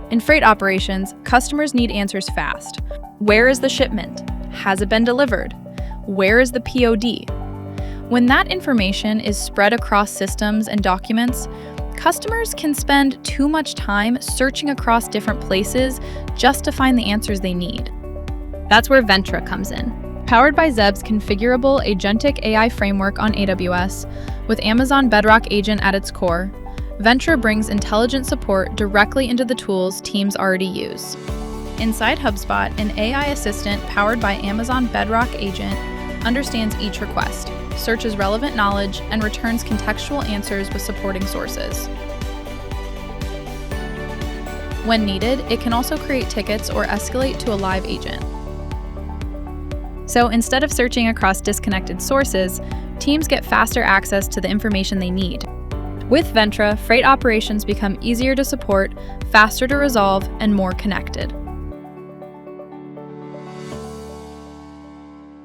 In freight operations, customers need answers fast. Where is the shipment? Has it been delivered? Where is the POD? When that information is spread across systems and documents, customers can spend too much time searching across different places just to find the answers they need. That's where Ventra comes in. Powered by Zeb's configurable agentic AI framework on AWS, with Amazon Bedrock Agent at its core, Ventra brings intelligent support directly into the tools teams already use. Inside HubSpot, an AI assistant powered by Amazon Bedrock Agent understands each request, searches relevant knowledge, and returns contextual answers with supporting sources. When needed, it can also create tickets or escalate to a live agent. So instead of searching across disconnected sources, teams get faster access to the information they need. With Ventra, freight operations become easier to support, faster to resolve, and more connected.